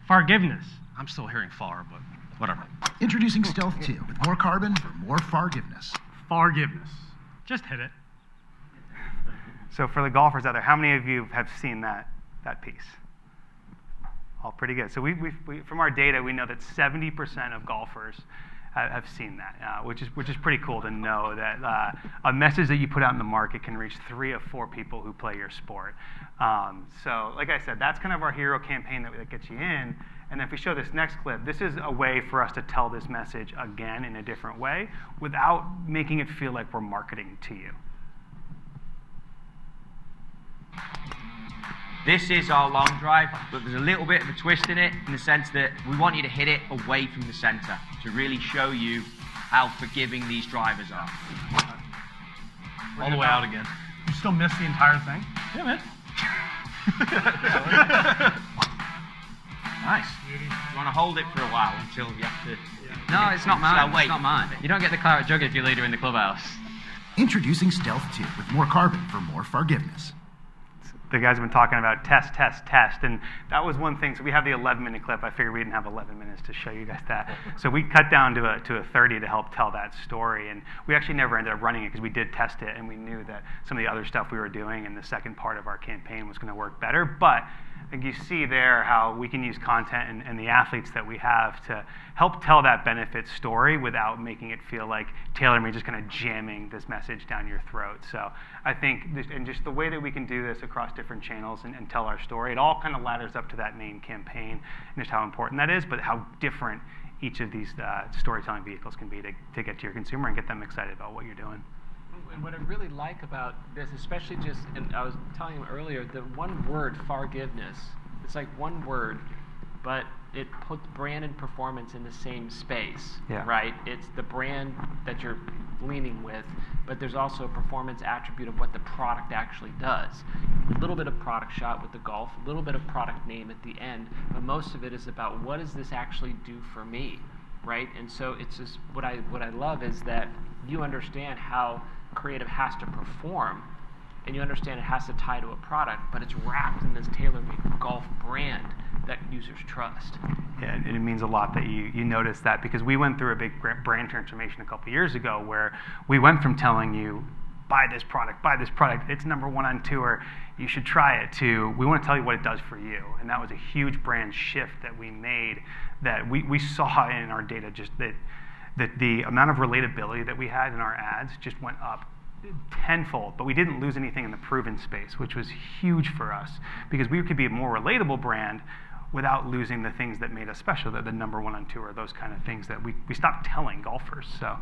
Forgiveness. I'm still hearing far, but whatever. Introducing Stealth 2 with more carbon for more forgiveness. Forgiveness. Just hit it. So for the golfers out there, how many of you have seen that piece? All pretty good. So we from our data, we know that 70% of golfers have seen that, which is pretty cool to know that a message that you put out in the market can reach 3 of 4 people who play your sport. So like I said, that's kind of our hero campaign that gets you in. And if we show this next clip, this is a way for us to tell this message again in a different way without making it feel like we're marketing to you. This is our long drive, but there's a little bit of a twist in it, in the sense that we want you to hit it away from the center to really show you how forgiving these drivers are. All the way out again. You still missed the entire thing? Yeah, man. Nice. You want to hold it for a while until you have to... No, it's not mine. Wait. It's not mine. You don't get the claret jug if you're leader in the clubhouse. Introducing Stealth 2 with more carbon for more forgiveness. The guys have been talking about test, and that was one thing. So we have the 11-minute clip. I figured we didn't have 11 minutes to show you guys that. So we cut down to a 30 to help tell that story, and we actually never ended up running it because we did test it, and we knew that some of the other stuff we were doing in the second part of our campaign was going to work better. But I think you see there how we can use content and the athletes that we have to help tell that benefit story without making it feel like TaylorMade just kind of jamming this message down your throat. So I think, just the way that we can do this across different channels and tell our story, it all kind of ladders up to that main campaign and just how important that is, but how different each of these storytelling vehicles can be to get to your consumer and get them excited about what you're doing. And what I really like about this, especially just, and I was telling him earlier, the one word, forgiveness, it's like one word, but it puts brand and performance in the same space, right? It's the brand that you're leaning with, but there's also a performance attribute of what the product actually does. A little bit of product shot with the golf, a little bit of product name at the end, but most of it is about what does this actually do for me, right? And so it's just, what I love is that you understand how creative has to perform, and you understand it has to tie to a product, but it's wrapped in this TaylorMade golf brand that users trust. Yeah, and it means a lot that you notice that, because we went through a big brand transformation a couple years ago where we went from telling you, buy this product, it's number 1 on tour, you should try it, to we want to tell you what it does for you. And that was a huge brand shift that we made, that we saw in our data, just that the amount of relatability that we had in our ads just went up tenfold, but we didn't lose anything in the proven space, which was huge for us because we could be a more relatable brand without losing the things that made us special, the number one on tour, those kind of things that we stopped telling golfers. So.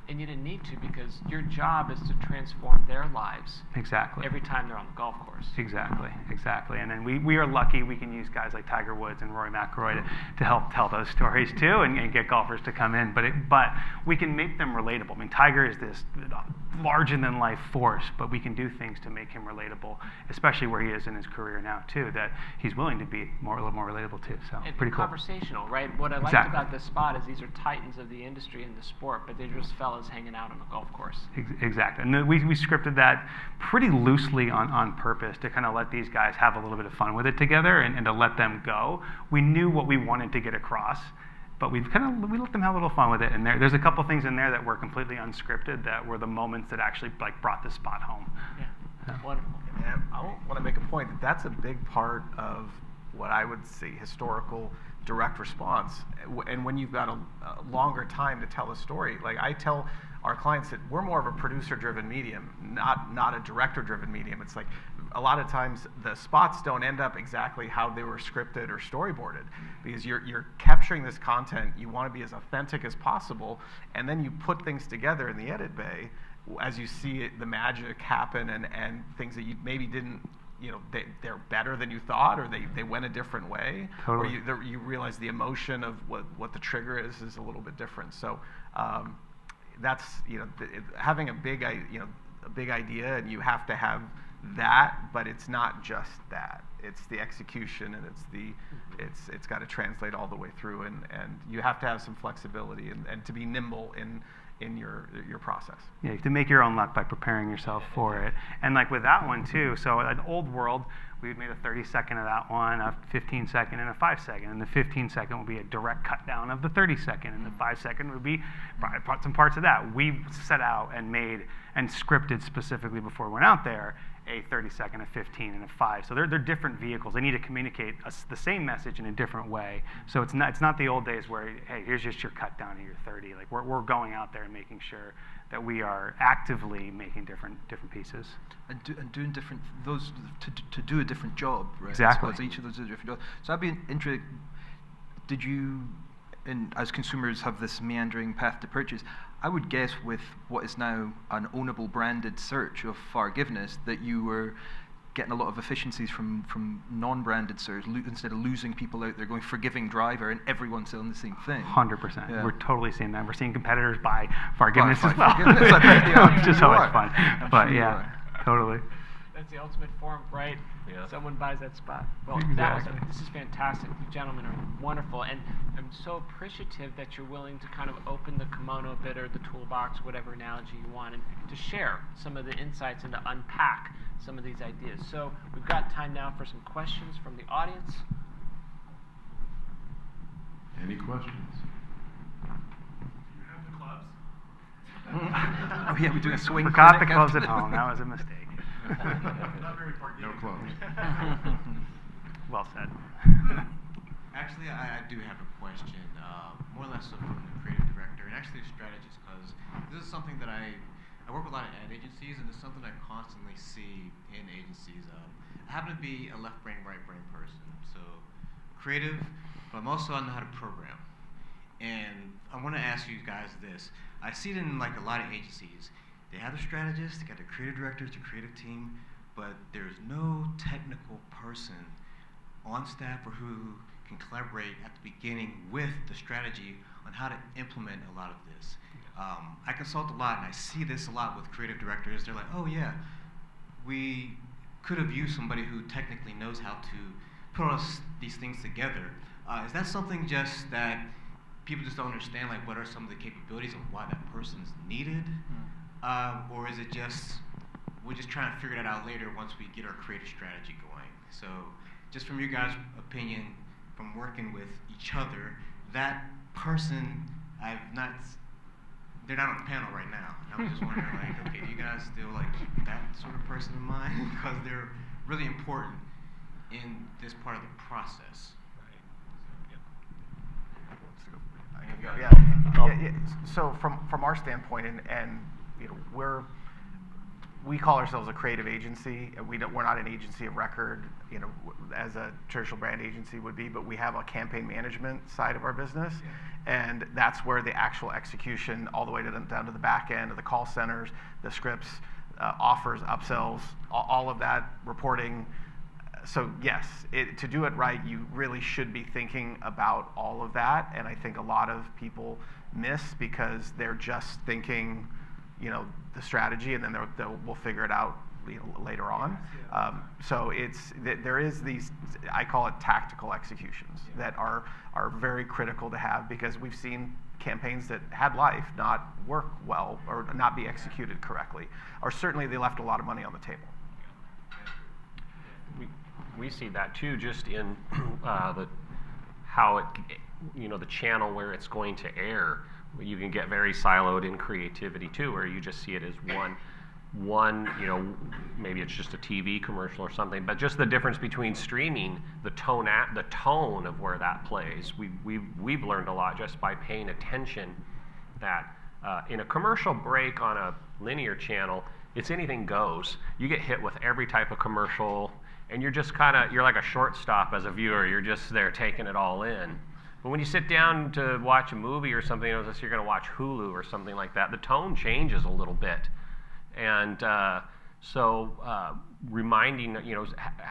And you didn't need to because your job is to transform their lives. Exactly. Every time they're on the golf course. Exactly. And then we are lucky we can use guys like Tiger Woods and Rory McIlroy to help tell those stories too and get golfers to come in. But we can make them relatable. I mean, Tiger is this larger than life force, but we can do things to make him relatable, especially where he is in his career now too, that he's willing to be a little more relatable too. So and pretty cool. Conversational, right? What I liked about this spot is these are titans of the industry and the sport, but they're just fellas hanging out on a golf course. Exactly. And we scripted that pretty loosely on purpose to kind of let these guys have a little bit of fun with it together and to let them go. We knew what we wanted to get across, but we let them have a little fun with it. And there's a couple things in there that were completely unscripted that were the moments that actually like brought the spot home. Yeah. Wonderful. And I want to make a point that that's a big part of what I would say historical direct response. And when you've got a longer time to tell a story, like I tell our clients that we're more of a producer-driven medium, not a director-driven medium. It's like a lot of times the spots don't end up exactly how they were scripted or storyboarded because you're capturing this content. You want to be as authentic as possible, and then you put things together in the edit bay as you see the magic happen and things that you maybe didn't. They're better than you thought, or they went a different way, totally. Or you realize the emotion of what the trigger is a little bit different. So that's having a big idea, and you have to have that, but it's not just that. It's the execution, and it's got to translate all the way through, and you have to have some flexibility and to be nimble in your process. Yeah, you have to make your own luck by preparing yourself for it. And like with that one too, so an old world, we had made a 30-second of that one, a 15-second, and a 5-second. And the 15-second would be a direct cut down of the 30-second, and the 5-second would be some parts of that. We set out and made and scripted specifically before we went out there a 30-second, a 15, and a 5. So they're different vehicles. They need to communicate the same message in a different way. So it's not the old days where, hey, here's just your cut down of your 30. Like we're going out there and making sure that we are actively making different pieces. And doing different those to do a different job, right? Exactly. I suppose each of those is a different job. So I'd be interested. Did you, as consumers, have this meandering path to purchase? I would guess with what is now an ownable branded search of forgiveness that you were getting a lot of efficiencies from non-branded search instead of losing people out there going forgiving driver and everyone selling the same thing. 100%. Yeah. We're totally seeing that. We're seeing competitors buy forgiveness as well. Forgiveness. I bet, yeah, which is sure. always fun. I'm But sure yeah, totally. That's the ultimate form, right? Yeah. Someone buys that spot. Well, Exactly. this is fantastic. You gentlemen are wonderful, and I'm so appreciative that you're willing to kind of open the kimono a bit or the toolbox, whatever analogy you want, and to share some of the insights and to unpack some of these ideas. So we've got time now for some questions from the audience. Any questions? Oh yeah, we're doing a swing. Forgot the clinic clubs after at home. That was a mistake. No clubs. Well said. Actually, I do have a question, more or less from the creative director, and actually a strategist, because this is something that I work with a lot of ad agencies, and it's something I constantly see in agencies. I happen to be a left brain, right brain person, so creative, but I'm also I know how to program. And I want to ask you guys this. I see it in like a lot of agencies. They have a strategist, they got the creative directors, the creative team, but there's no technical person on staff or who can collaborate at the beginning with the strategy on how to implement a lot of this. I consult a lot, and I see this a lot with creative directors. They're like, oh yeah, we could have used somebody who technically knows how to put all these things together. Is that something just that people just don't understand, like what are some of the capabilities of why that person's needed? Or is it just, we're just trying to figure that out later once we get our creative strategy going? So just from your guys' opinion, from working with each other, that person, they're not on the panel right now. And I'm just wondering, like, okay, do you guys still like keep that sort of person in mind? Because they're really important in this part of the process. Yeah. So from our standpoint, and you know, we call ourselves a creative agency. We're not an agency of record, as a traditional brand agency would be, but we have a campaign management side of our business. And that's where the actual execution, all the way down to the back end of the call centers, the scripts, offers, upsells, all of that reporting. So yes, to do it right, you really should be thinking about all of that. And I think a lot of people miss because they're just thinking, the strategy, and then we'll figure it out later on. So there is these, I call it tactical executions that are very critical to have, because we've seen campaigns that had life not work well or not be executed correctly, or certainly they left a lot of money on the table. We see that too, just in the channel where it's going to air. You can get very siloed in creativity too, where you just see it as one, maybe it's just a TV commercial or something, but just the difference between streaming, the tone of where that plays. We've learned a lot just by paying attention that in a commercial break on a linear channel, it's anything goes. You get hit with every type of commercial, and you're just you're like a shortstop as a viewer. You're just there taking it all in. But when you sit down to watch a movie or something, unless you're going to watch Hulu or something like that, the tone changes a little bit. And so reminding,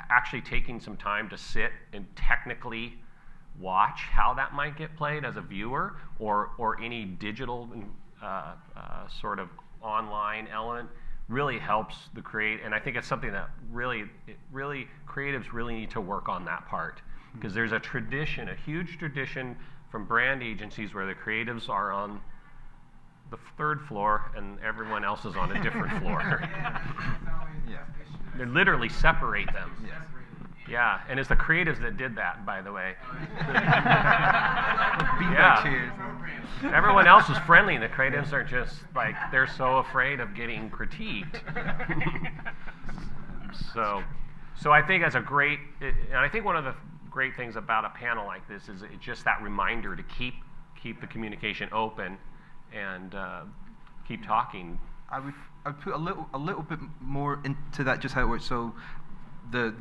actually taking some time to sit and technically watch how that might get played as a viewer, or any digital sort of online element really helps the create. And I think it's something that really creatives really need to work on that part. Because there's a huge tradition from brand agencies where the creatives are on the third floor and everyone else is on a different floor. They literally separate them. Yeah, and it's the creatives that did that, by the way. Everyone else is friendly, and the creatives are just like, they're so afraid of getting critiqued. So I think and I think one of the great things about a panel like this is it's just that reminder to keep the communication open and keep talking. I would put a little bit more into that, just how it works. So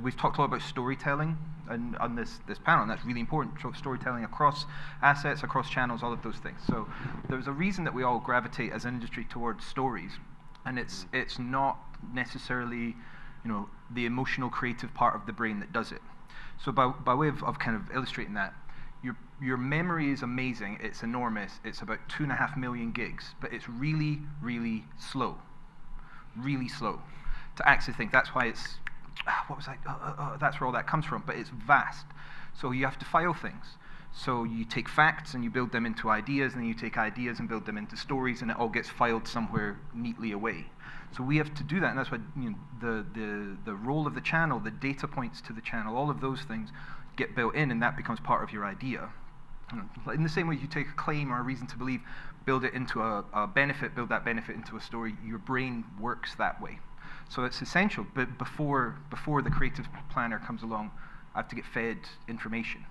we've talked a lot about storytelling on this panel, and that's really important. So storytelling across assets, across channels, all of those things. So there's a reason that we all gravitate as an industry towards stories, and it's not necessarily the emotional creative part of the brain that does it. So by way of kind of illustrating that, your memory is amazing. It's enormous. It's about 2.5 million gigs, but it's really, really slow. Really slow to actually think. That's why it's, that's where all that comes from, but it's vast. So you have to file things. So you take facts and you build them into ideas, and then you take ideas and build them into stories, and it all gets filed somewhere neatly away. So we have to do that, and that's why the role of the channel, the data points to the channel, all of those things get built in, and that becomes part of your idea. In the same way you take a claim or a reason to believe, build it into a benefit, build that benefit into a story. Your brain works that way. So it's essential, but before the creative planner comes along, I have to get fed information.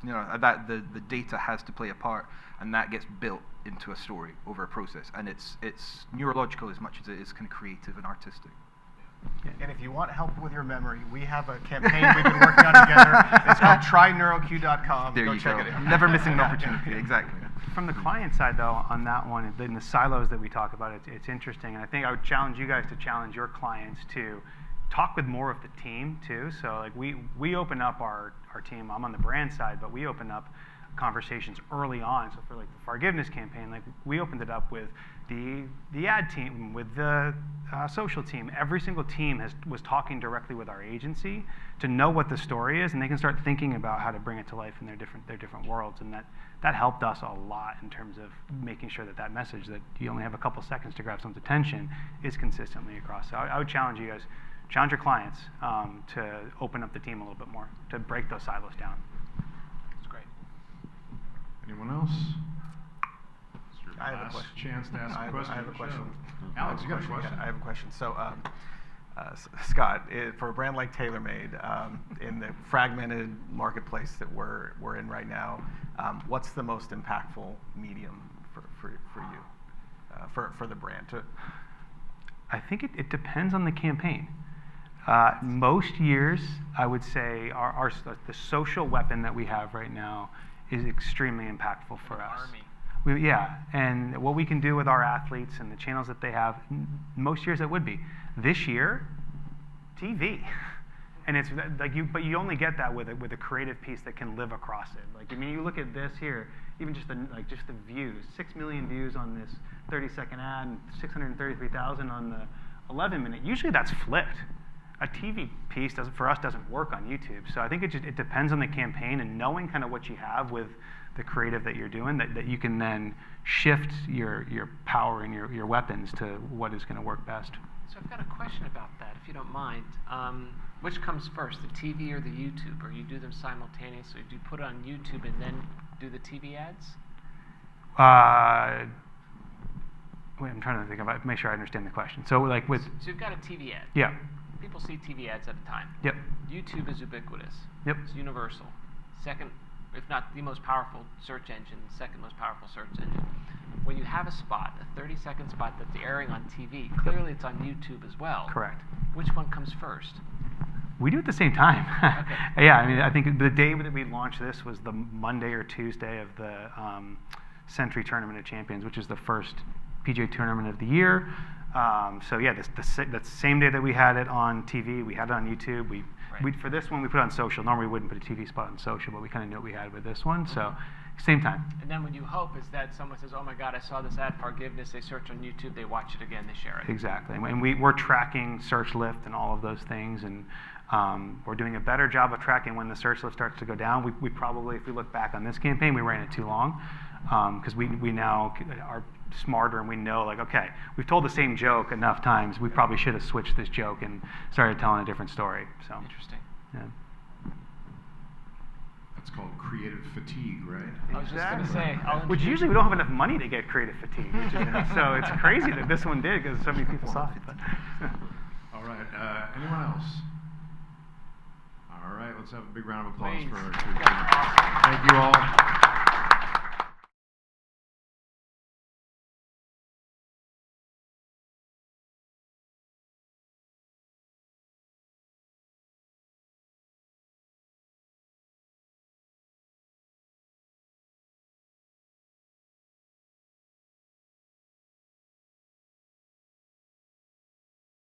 That the data has to play a part, and that gets built into a story over a process, and it's neurological as much as it is kind of creative and artistic. And if you want help with your memory, we have a campaign we've been working on together. It's called TryNeuroQ.com. There Go you check go. it out. Never missing an opportunity. Exactly. From the client side, though, on that one, in the silos that we talk about, it's interesting. And I think I would challenge you guys to challenge your clients to talk with more of the team, too. So like we open up our team. I'm on the brand side, but we open up conversations early on. So for like the forgiveness campaign, like we opened it up with the ad team, with the social team. Every single team was talking directly with our agency to know what the story is, and they can start thinking about how to bring it to life in their different worlds. And that helped us a lot in terms of making sure that message that you only have a couple seconds to grab someone's attention is consistently across. So I would challenge you guys, challenge your clients to open up the team a little bit more, to break those silos down. It's great. Anyone else? I have a question. Chance to ask a question. I have a question. Alex, you got a question? Yeah, I have a question. So, Scott, for a brand like TaylorMade, in the fragmented marketplace that we're in right now, what's the most impactful medium for you, for the brand? I think it depends on the campaign. Most years, I would say the social weapon that we have right now is extremely impactful for us. Yeah, and what we can do with our athletes and the channels that they have, most years it would be. This year, TV. And it's like but you only get that with a creative piece that can live across it. Like, I mean, you look at this here, even just the views, 6 million views on this 30-second ad, and 633,000 on the 11-minute. Usually that's flipped. A TV piece for us doesn't work on YouTube. So I think it depends on the campaign and knowing kind of what you have with the creative that you're doing, that you can then shift your power and your weapons to what is going to work best. So I've got a question about that, if you don't mind. Which comes first, the TV or the YouTube? Or you do them simultaneously? Do you put it on YouTube and then do the TV ads? Wait, I'm trying to think about. Make sure I understand the question. So like with. So you've got a TV ad. Yeah. People see TV ads at a time. Yep. YouTube is ubiquitous. Yep. It's universal. Second, if not the most powerful search engine, second most powerful search engine. When you have a spot, a 30-second spot that's airing on TV, clearly it's on YouTube as well. Correct. Which one comes first? We do it at the same time. Okay. Yeah, I mean, I think the day that we launched this was the Monday or Tuesday of the Century Tournament of Champions, which is the first PGA tournament of the year. So yeah, the same day that we had it on TV, we had it on YouTube. For this one, we put it on social. Normally, we wouldn't put a TV spot on social, but we kind of knew what we had with this one. So same time. And then what you hope is that someone says, oh my God, I saw this ad, forgiveness. They search on YouTube, they watch it again, they share it. Exactly. And we're tracking search lift and all of those things. And we're doing a better job of tracking when the search lift starts to go down. We probably, if we look back on this campaign, we ran it too long because we now are smarter and we know, like, okay, we've told the same joke enough times. We probably should have switched this joke and started telling a different story. So interesting. Yeah. That's called creative fatigue, right? I was just going to say. Which usually we don't have enough money to get creative fatigue. So it's crazy that this one did because so many people saw it. But. All right. Anyone else? All right. Let's have a big round of applause for our two. Thank you all.